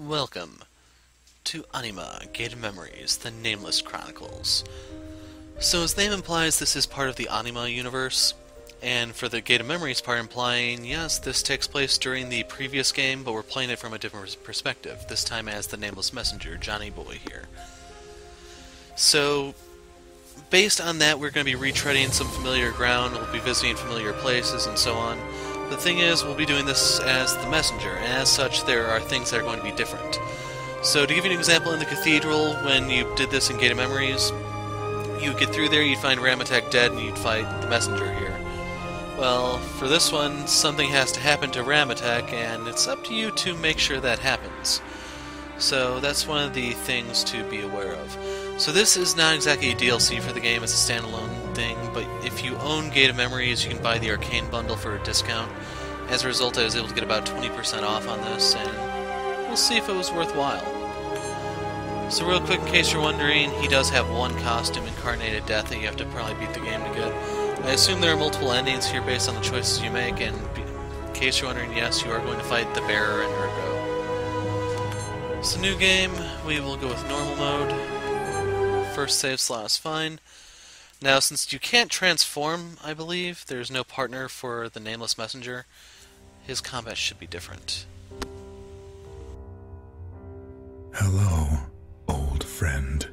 Welcome to Anima, Gated Memories, the Nameless Chronicles. So as the name implies, this is part of the Anima universe, and for the Gated Memories part implying, yes, this takes place during the previous game, but we're playing it from a different perspective, this time as the Nameless Messenger, Johnny Boy here. So, based on that, we're going to be retreading some familiar ground, we'll be visiting familiar places, and so on. The thing is, we'll be doing this as the Messenger, and as such, there are things that are going to be different. So, to give you an example, in the Cathedral, when you did this in Gated Memories, you'd get through there, you'd find Ramatek dead, and you'd fight the Messenger here. Well, for this one, something has to happen to Ramatek, and it's up to you to make sure that happens. So, that's one of the things to be aware of. So this is not exactly a DLC for the game, it's a standalone thing, but if you own Gated Memories, you can buy the Arcane bundle for a discount. As a result, I was able to get about 20% off on this, and we'll see if it was worthwhile. So real quick, in case you're wondering, he does have one costume, Incarnated Death, that you have to probably beat the game to get. I assume there are multiple endings here based on the choices you make, and in case you're wondering, yes, you are going to fight the Bearer and Ergo. So new game, we will go with normal mode. First save slot is fine. Now, since you can't transform, I believe, there's no partner for the Nameless Messenger, his combat should be different. Hello, old friend.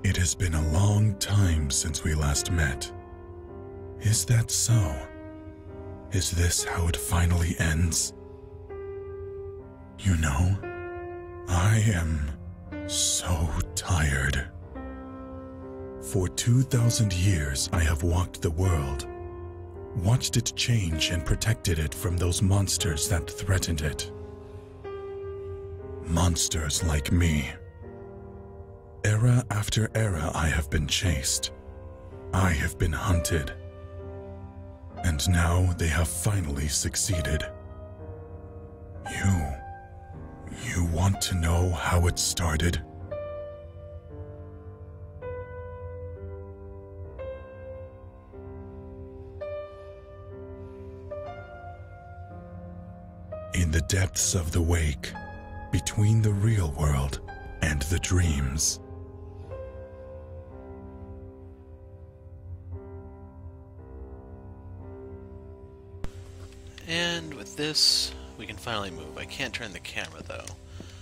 It has been a long time since we last met. Is that so? Is this how it finally ends? You know, I am so tired. For 2,000 years I have walked the world, watched it change and protected it from those monsters that threatened it. Monsters like me. Era after era I have been chased. I have been hunted. And now they have finally succeeded. You want to know how it started? In the depths of the wake, between the real world and the dreams. And with this, we can finally move. I can't turn the camera, though.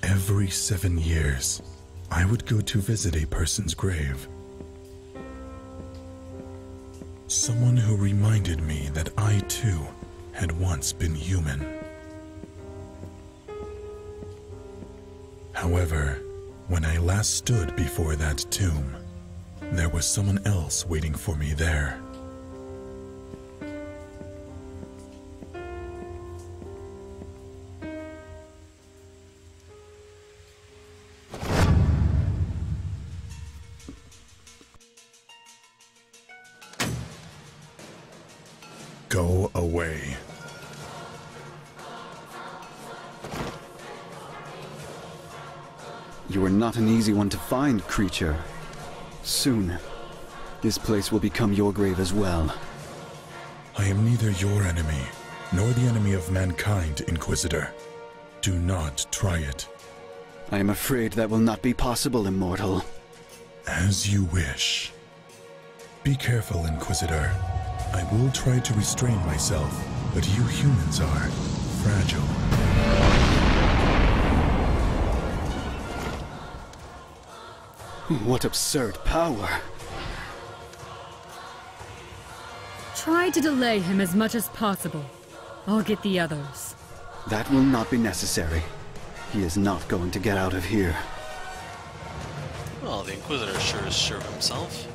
Every 7 years, I would go to visit a person's grave. Someone who reminded me that I, too, had once been human. However, when I last stood before that tomb, there was someone else waiting for me there. Go away. You are not an easy one to find, creature. Soon, this place will become your grave as well. I am neither your enemy, nor the enemy of mankind, Inquisitor. Do not try it. I am afraid that will not be possible, Immortal. As you wish. Be careful, Inquisitor. I will try to restrain myself, but you humans are fragile. What absurd power! Try to delay him as much as possible. I'll get the others. That will not be necessary. He is not going to get out of here. Well, the Inquisitor sure is sure of himself.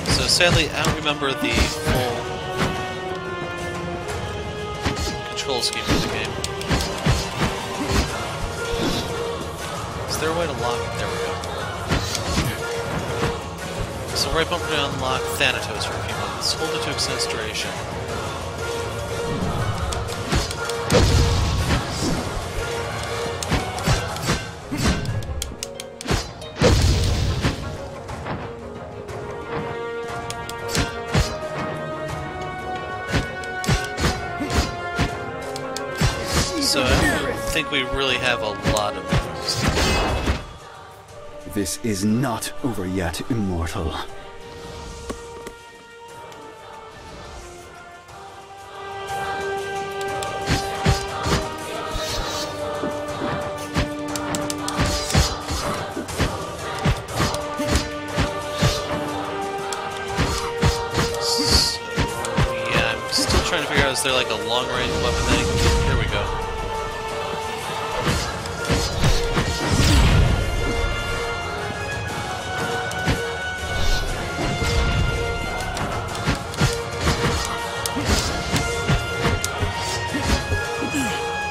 So sadly, I don't remember the full control scheme of the game. Is there a way to lock it? There we go. So right bumper to unlock Thanatos for a few moments. Hold it to extend its duration. think we really have a lot of moves. This is not over yet, immortal. Is there like a long-range weapon thing? Here we go.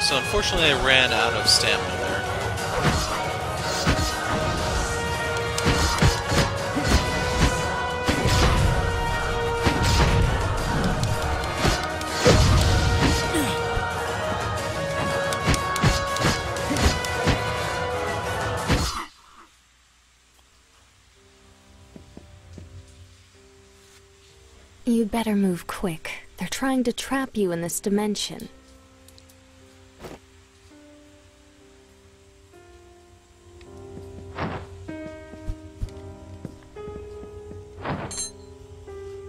So unfortunately I ran out of stamina there. You'd better move quick. They're trying to trap you in this dimension.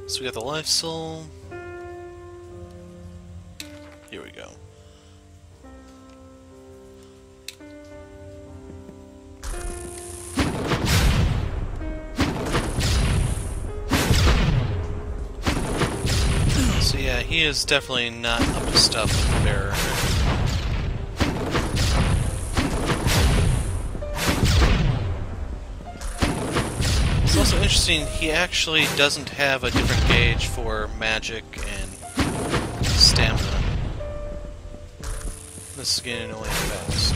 So we got the life soul. Here we go. So yeah, he is definitely not up to stuff with the bearer. It's also interesting, he actually doesn't have a different gauge for magic and stamina. This is getting annoying fast.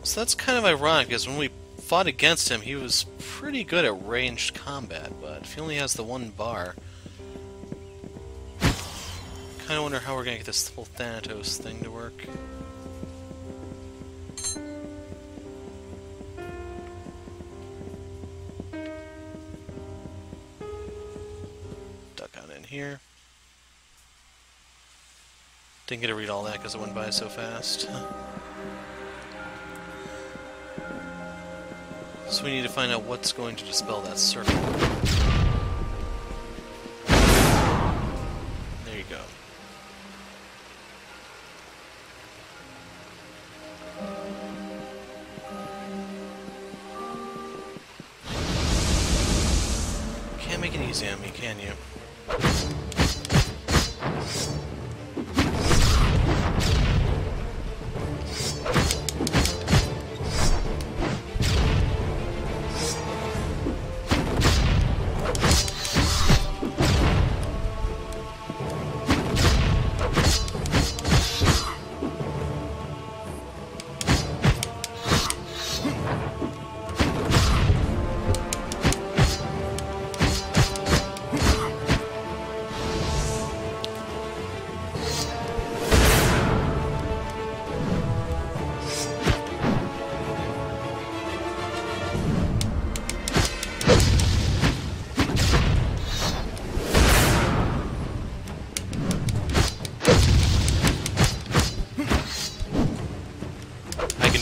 So that's kind of ironic, because when we fought against him, he was pretty good at ranged combat, but if he only has the one bar... Kind of wonder how we're going to get this whole Thanatos thing to work. Duck on in here. Didn't get to read all that because it went by so fast. So we need to find out what's going to dispel that circle. There you go. Can't make it easy on me, can you?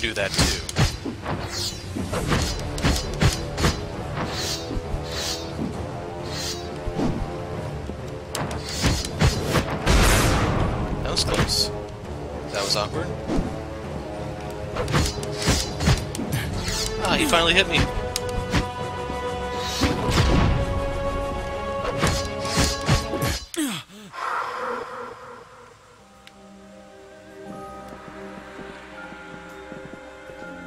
Do that too. That was close. That was awkward. Ah, he finally hit me.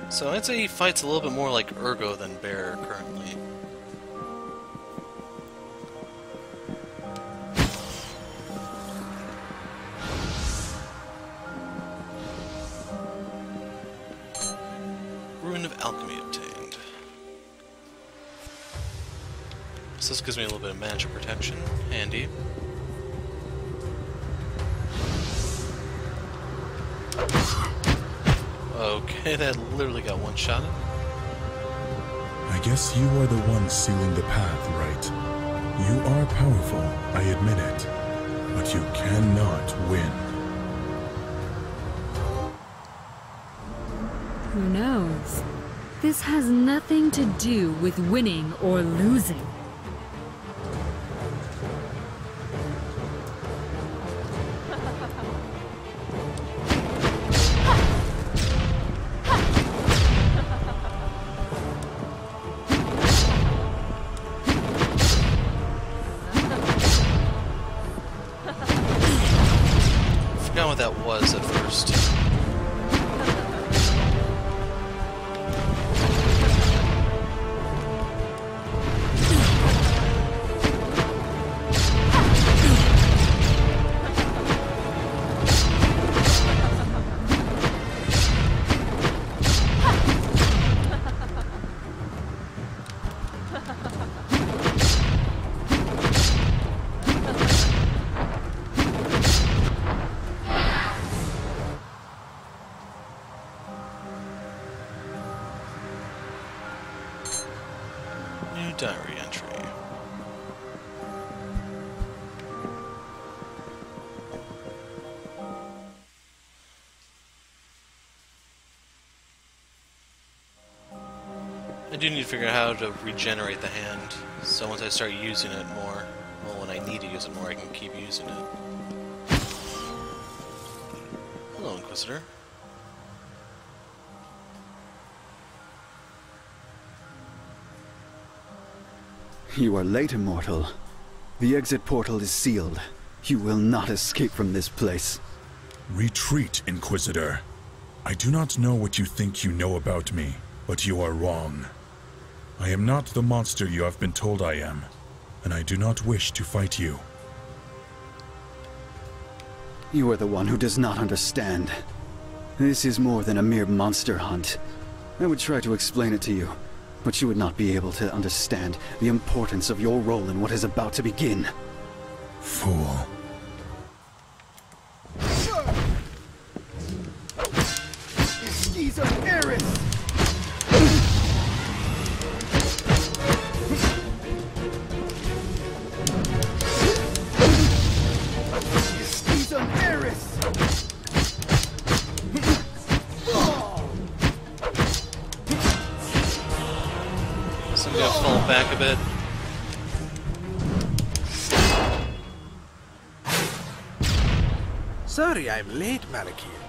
So I'd say he fights a little bit more like Ergo than Bear currently. Ruin of Alchemy obtained. So this gives me a little bit of magic protection. Handy. Okay, that literally got one shot. I guess you are the one sealing the path, right? You are powerful, I admit it, but you cannot win. Who knows? This has nothing to do with winning or losing. I forgot what that was at first. New diary entry. I do need to figure out how to regenerate the hand, so once I start using it more, well, when I need to use it more, I can keep using it. Hello, Inquisitor. You are late, Immortal. The exit portal is sealed. You will not escape from this place. Retreat, Inquisitor. I do not know what you think you know about me, but you are wrong. I am not the monster you have been told I am, and I do not wish to fight you. You are the one who does not understand. This is more than a mere monster hunt. I would try to explain it to you, but you would not be able to understand the importance of your role in what is about to begin. Fool. So I'm gonna fall back a bit. Sorry I'm late, Malakir.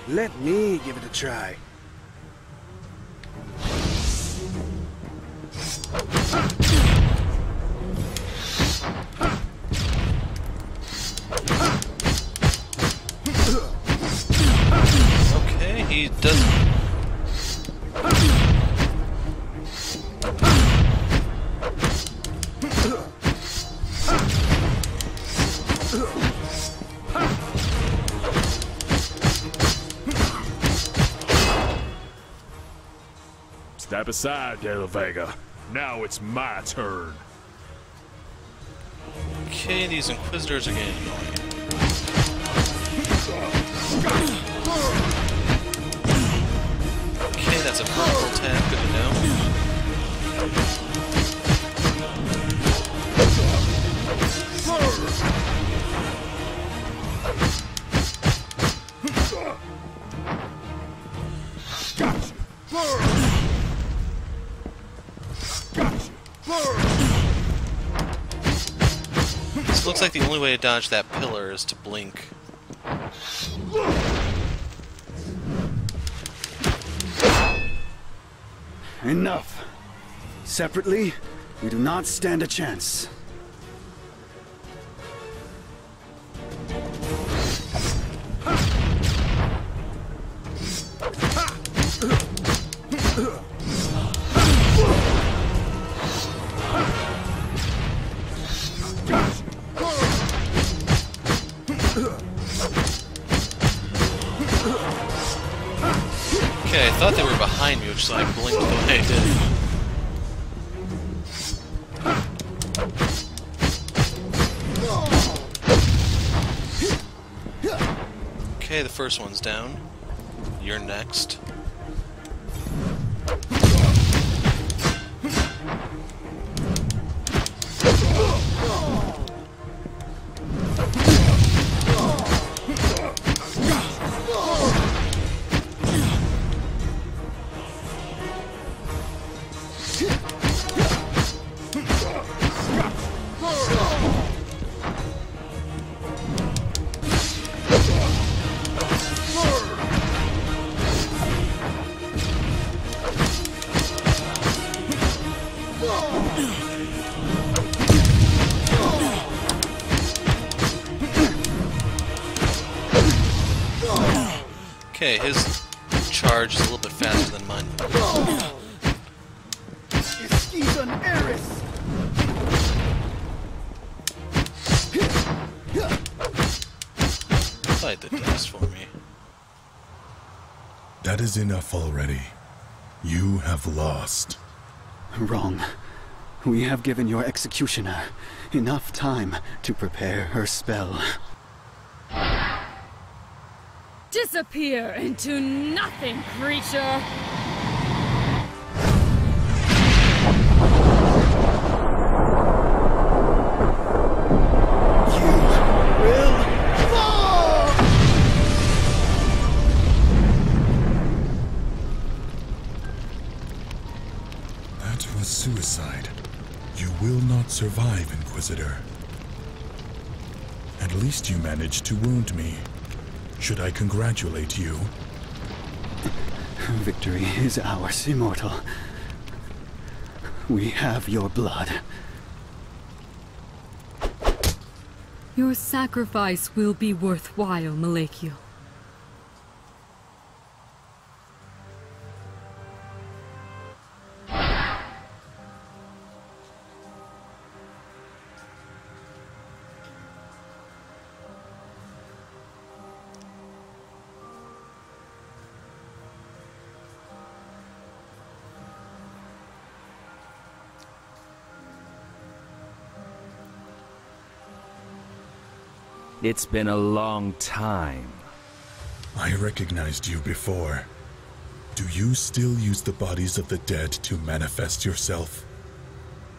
Let me give it a try. Okay, he doesn't. Step aside, De La Vega. Now it's my turn. Okay, these Inquisitors are getting annoying. Okay, that's a vertical attack, good to know. This looks like the only way to dodge that pillar is to blink. Enough! Separately, we do not stand a chance. Okay, I thought they were behind me, which is why I blinked the way I did. Okay, the first one's down. You're next. Okay, his charge is a little bit faster than mine. Fight the dust for me. That is enough already. You have lost. Wrong. We have given your executioner enough time to prepare her spell. Disappear into nothing, creature! That was suicide. You will not survive, Inquisitor. At least you managed to wound me. Should I congratulate you? Victory is ours, Immortal. We have your blood. Your sacrifice will be worthwhile, Malekio. It's been a long time. I recognized you before. Do you still use the bodies of the dead to manifest yourself?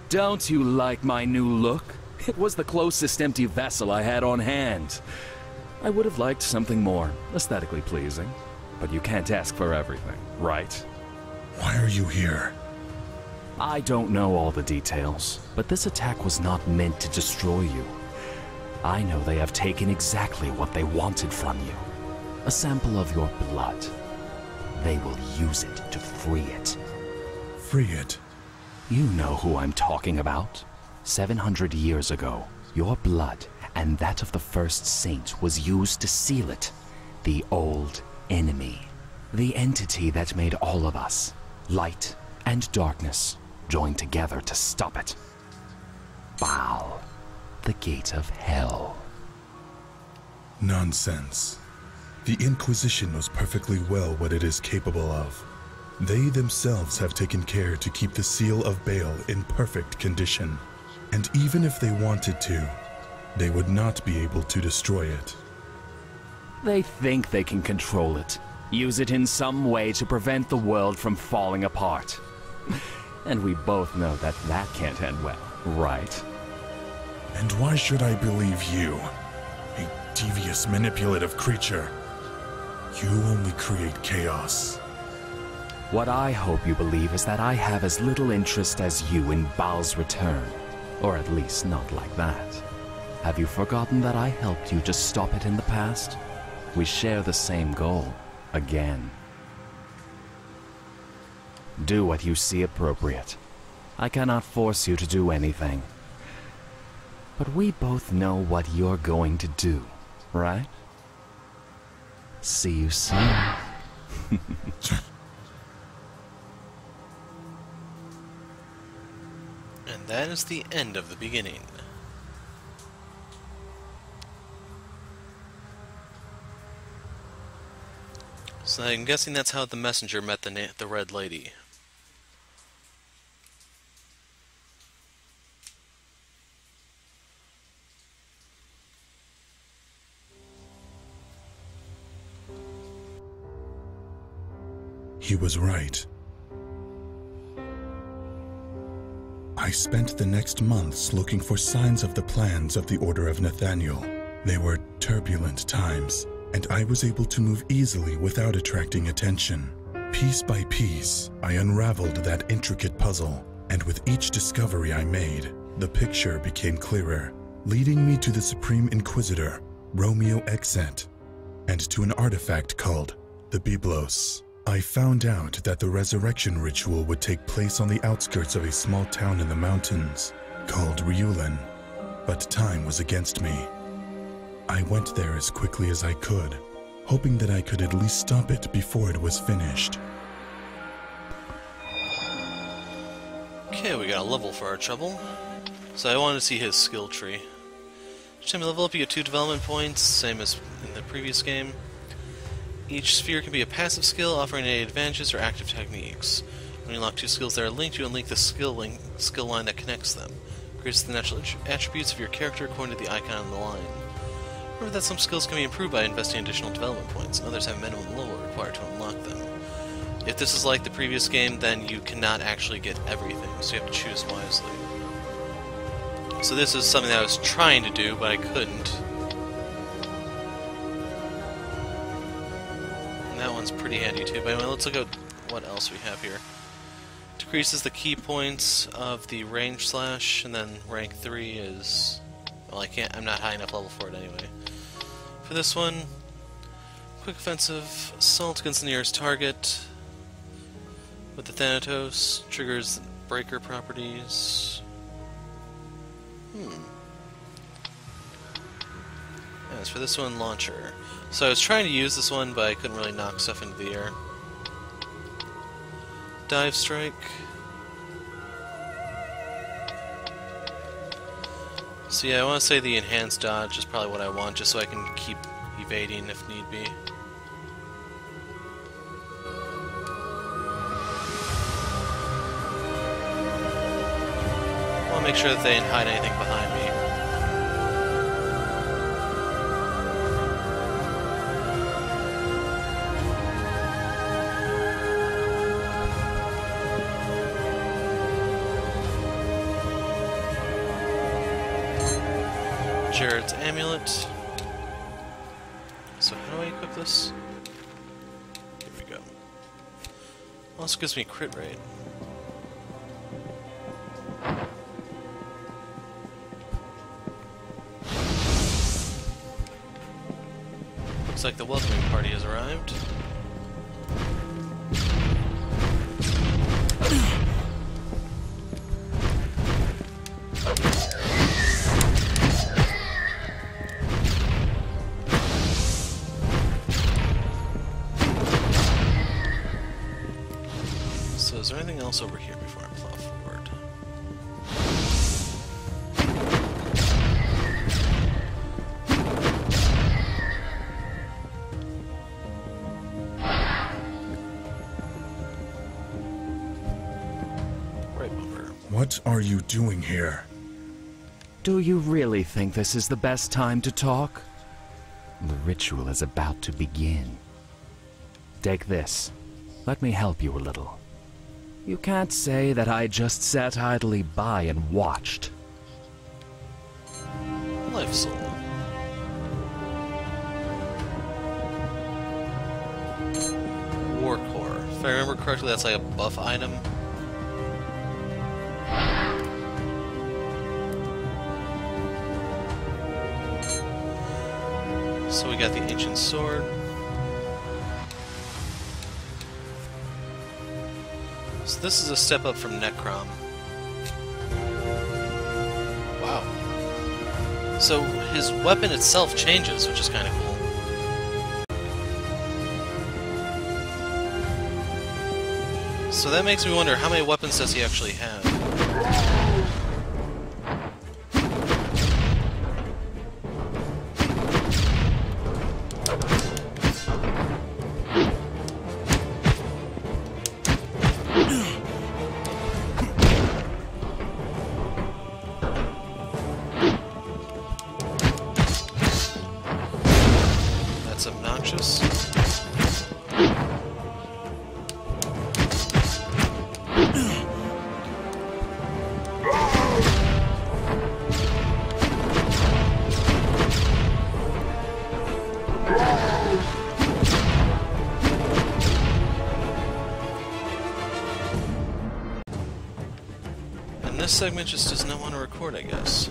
Don't you like my new look? It was the closest empty vessel I had on hand. I would have liked something more aesthetically pleasing, but you can't ask for everything, right? Why are you here? I don't know all the details, but this attack was not meant to destroy you. I know they have taken exactly what they wanted from you. A sample of your blood. They will use it to free it. Free it? You know who I'm talking about. 700 years ago, your blood and that of the first saint was used to seal it. The old enemy. The entity that made all of us, light and darkness, join together to stop it. Baal. The gate of hell. Nonsense. The Inquisition knows perfectly well what it is capable of. They themselves have taken care to keep the seal of Baal in perfect condition. And even if they wanted to, they would not be able to destroy it. They think they can control it, use it in some way to prevent the world from falling apart. And we both know that that can't end well, right? And why should I believe you? A devious, manipulative creature. You only create chaos. What I hope you believe is that I have as little interest as you in Baal's return. Or at least not like that. Have you forgotten that I helped you to stop it in the past? We share the same goal. Again. Do what you see appropriate. I cannot force you to do anything. But we both know what you're going to do, right? See you soon. And that is the end of the beginning. So I'm guessing that's how the messenger met the Red Lady. He was right. I spent the next months looking for signs of the plans of the Order of Nathaniel. They were turbulent times, and I was able to move easily without attracting attention. Piece by piece, I unraveled that intricate puzzle, and with each discovery I made, the picture became clearer, leading me to the Supreme Inquisitor, Romeo Exet, and to an artifact called the Byblos. I found out that the resurrection ritual would take place on the outskirts of a small town in the mountains called Riulin, but time was against me. I went there as quickly as I could, hoping that I could at least stop it before it was finished. Okay, we got a level for our trouble. So I wanted to see his skill tree. Each time you level up, you get 2 development points, same as in the previous game. Each sphere can be a passive skill, offering any advantages or active techniques. When you unlock 2 skills that are linked, you unlink the skill line that connects them. Increases the natural attributes of your character according to the icon on the line. Remember that some skills can be improved by investing additional development points, and others have a minimum level required to unlock them. If this is like the previous game, then you cannot actually get everything, so you have to choose wisely. So this is something that I was trying to do, but I couldn't. And that one's pretty handy too. But anyway, let's look at what else we have here. Decreases the key points of the range slash, and then rank 3 is... well, I'm not high enough level for it anyway. For this one, quick offensive assault against the nearest target. With the Thanatos, triggers breaker properties. As for this one, launcher. So I was trying to use this one, but I couldn't really knock stuff into the air. Dive strike. So yeah, I want to say the enhanced dodge is probably what I want, just so I can keep evading if need be. I want to make sure that they didn't hide anything behind me. Jared's amulet. So how do I equip this? Here we go. Also gives me crit rate. Looks like the welcoming party has arrived. So is there anything else over here before I plow forward? Right bumper. What are you doing here? Do you really think this is the best time to talk? The ritual is about to begin. Take this. Let me help you a little. You can't say that I just sat idly by and watched. Life soul. War core. If I remember correctly, that's like a buff item. So we got the ancient sword. So this is a step up from Necrom. Wow. So his weapon itself changes, which is kind of cool. So that makes me wonder, how many weapons does he actually have? That's obnoxious. And this segment just does not want to record, I guess.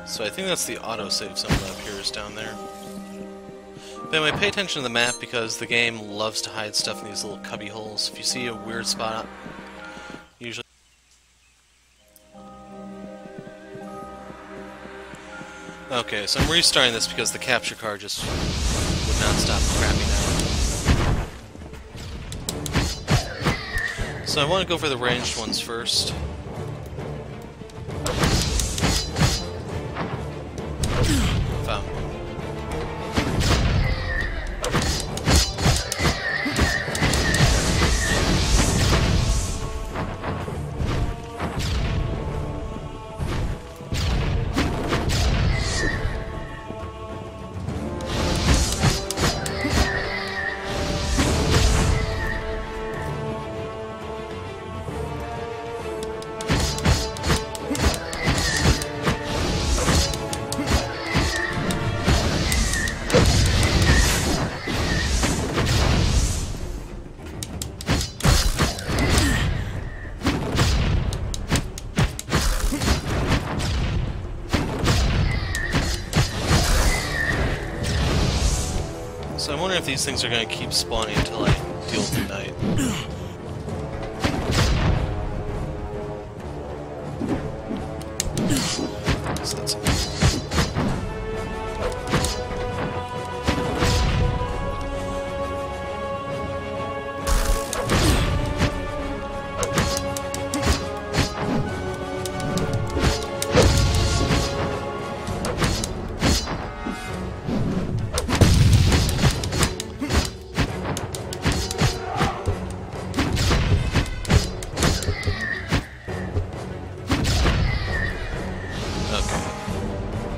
So I think that's the autosave symbol that appears down there. But anyway, pay attention to the map because the game loves to hide stuff in these little cubby holes. If you see a weird spot, usually... Okay, so I'm restarting this because the capture card just would not stop crapping out. So I want to go for the ranged ones first. Found one. So I'm wondering if these things are going to keep spawning until I deal with the night. So that's it.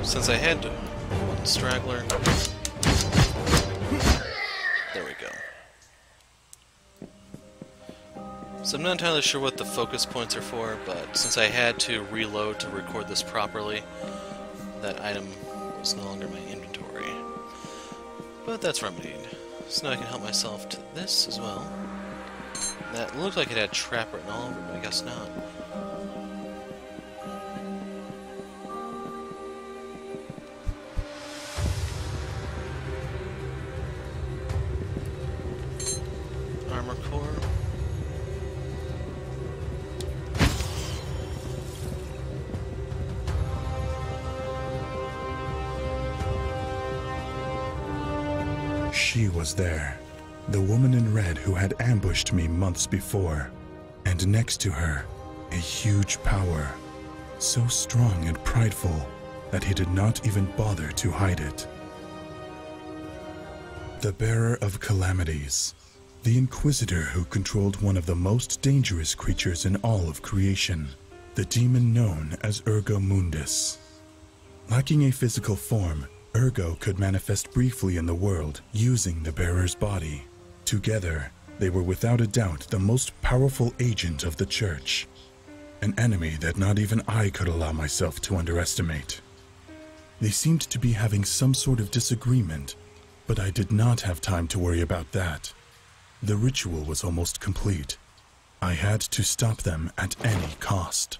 Since I had one straggler, there we go. So I'm not entirely sure what the focus points are for, but since I had to reload to record this properly, that item was no longer in my inventory. But that's remedied. So now I can help myself to this as well. That looked like it had trap written all over it, but I guess not. Armor core. She was there, the woman in red who had ambushed me months before, and next to her, a huge power, so strong and prideful that he did not even bother to hide it. The bearer of calamities, the Inquisitor who controlled one of the most dangerous creatures in all of creation, the demon known as Ergo Mundus. Lacking a physical form, Ergo could manifest briefly in the world using the bearer's body. Together, they were without a doubt the most powerful agent of the Church, an enemy that not even I could allow myself to underestimate. They seemed to be having some sort of disagreement, but I did not have time to worry about that. The ritual was almost complete. I had to stop them at any cost.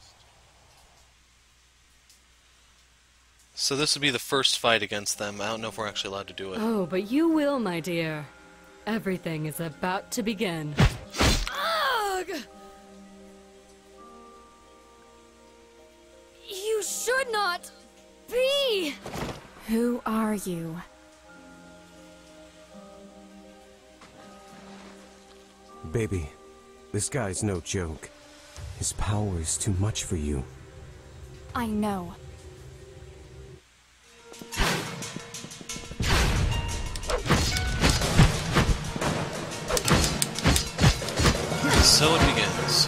So this would be the first fight against them. I don't know if we're actually allowed to do it. Oh, but you will, my dear. Everything is about to begin. Ugh! You should not be! Who are you? Baby, this guy's no joke. His power is too much for you. I know. So it begins.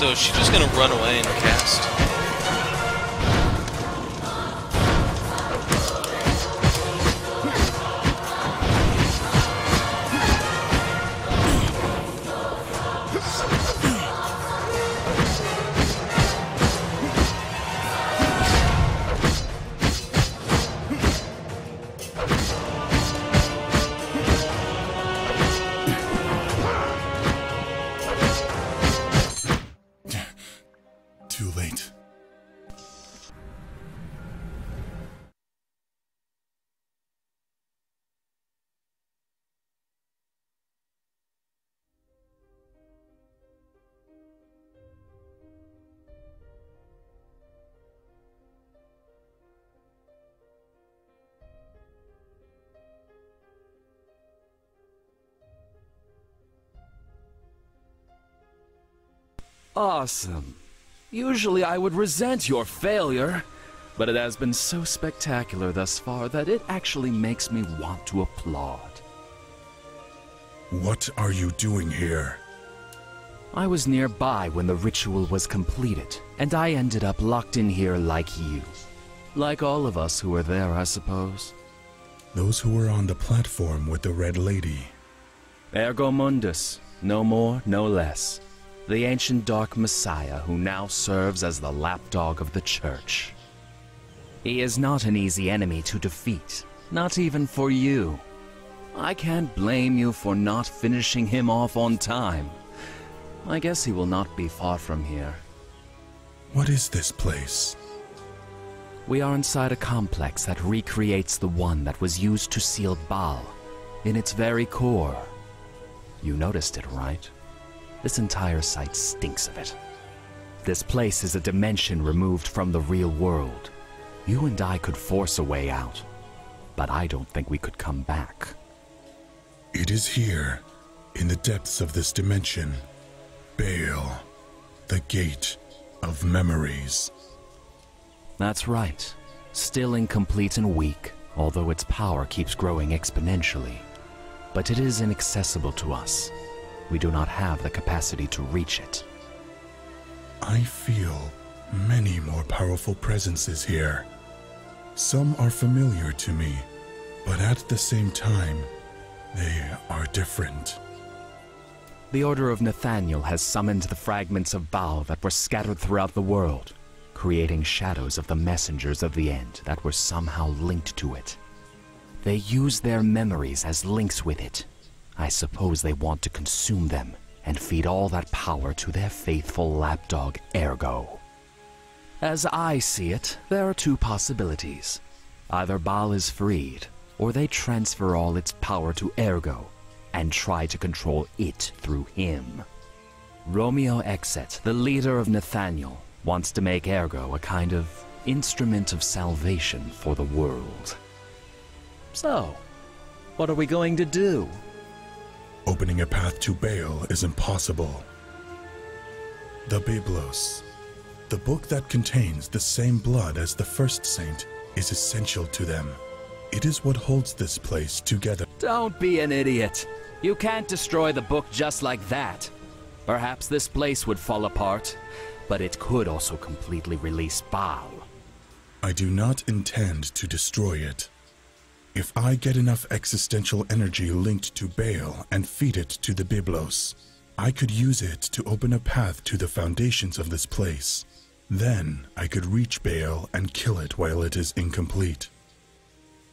So is she just gonna run away and cast? Too late. Awesome. Usually I would resent your failure, but it has been so spectacular thus far that it actually makes me want to applaud. What are you doing here? I was nearby when the ritual was completed, and I ended up locked in here like you. Like all of us who were there, I suppose. Those who were on the platform with the Red Lady. Ergo Mundus, no more, no less. The ancient Dark Messiah who now serves as the lapdog of the Church. He is not an easy enemy to defeat, not even for you. I can't blame you for not finishing him off on time. I guess he will not be far from here. What is this place? We are inside a complex that recreates the one that was used to seal Baal, in its very core. You noticed it, right? This entire site stinks of it. This place is a dimension removed from the real world. You and I could force a way out, but I don't think we could come back. It is here, in the depths of this dimension. Baal, the gate of memories. That's right. Still incomplete and weak, although its power keeps growing exponentially. But it is inaccessible to us. We do not have the capacity to reach it. I feel many more powerful presences here. Some are familiar to me, but at the same time, they are different. The Order of Nathaniel has summoned the fragments of Baal that were scattered throughout the world, creating shadows of the messengers of the end that were somehow linked to it. They use their memories as links with it. I suppose they want to consume them and feed all that power to their faithful lapdog Ergo. As I see it, there are two possibilities. Either Baal is freed, or they transfer all its power to Ergo and try to control it through him. Romeo Exet, the leader of Nathaniel, wants to make Ergo a kind of instrument of salvation for the world. So, what are we going to do? Opening a path to Baal is impossible. The Biblos, the book that contains the same blood as the first saint, is essential to them. It is what holds this place together. Don't be an idiot. You can't destroy the book just like that. Perhaps this place would fall apart, but it could also completely release Baal. I do not intend to destroy it. If I get enough existential energy linked to Baal and feed it to the Biblos, I could use it to open a path to the foundations of this place. Then I could reach Baal and kill it while it is incomplete.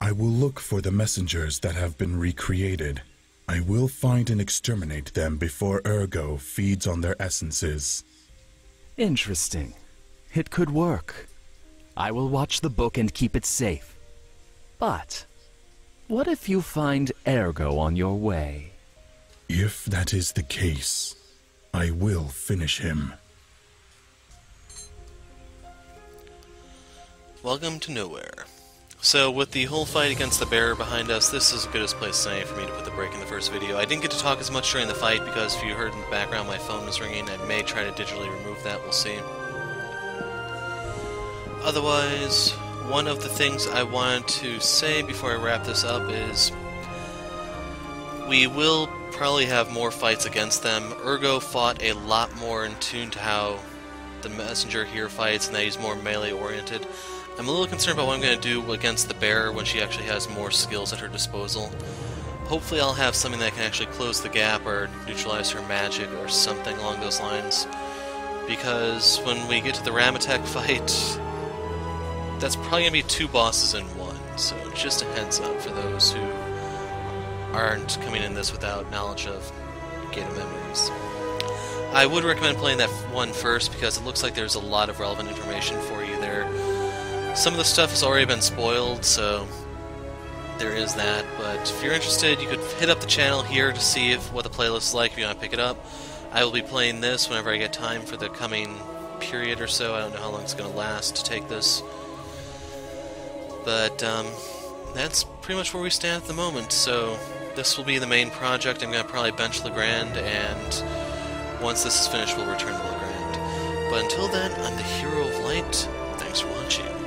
I will look for the messengers that have been recreated. I will find and exterminate them before Ergo feeds on their essences. Interesting. It could work. I will watch the book and keep it safe. But what if you find Ergo on your way? If that is the case, I will finish him. Welcome to nowhere. So, with the whole fight against the bearer behind us, this is as good as place as any for me to put the break in the first video. I didn't get to talk as much during the fight because if you heard in the background my phone was ringing. I may try to digitally remove that, we'll see. Otherwise, one of the things I wanted to say before I wrap this up is we will probably have more fights against them. Ergo fought a lot more in tune to how the Messenger here fights, and that he's more melee-oriented. I'm a little concerned about what I'm going to do against the Bear when she actually has more skills at her disposal. Hopefully I'll have something that can actually close the gap or neutralize her magic or something along those lines. Because when we get to the Ramatek fight, that's probably going to be 2 bosses in one. So just a heads up for those who aren't coming in this without knowledge of Gate of Memories. I would recommend playing that one first because it looks like there's a lot of relevant information for you there. Some of the stuff has already been spoiled, so there is that. But if you're interested, you could hit up the channel here to see what the playlist is like if you want to pick it up. I will be playing this whenever I get time for the coming period or so. I don't know how long it's going to last to take this. But that's pretty much where we stand at the moment. So this will be the main project. I'm going to probably bench Legrand, and once this is finished, we'll return to Legrand. But until then, I'm the Hero of Light. Thanks for watching.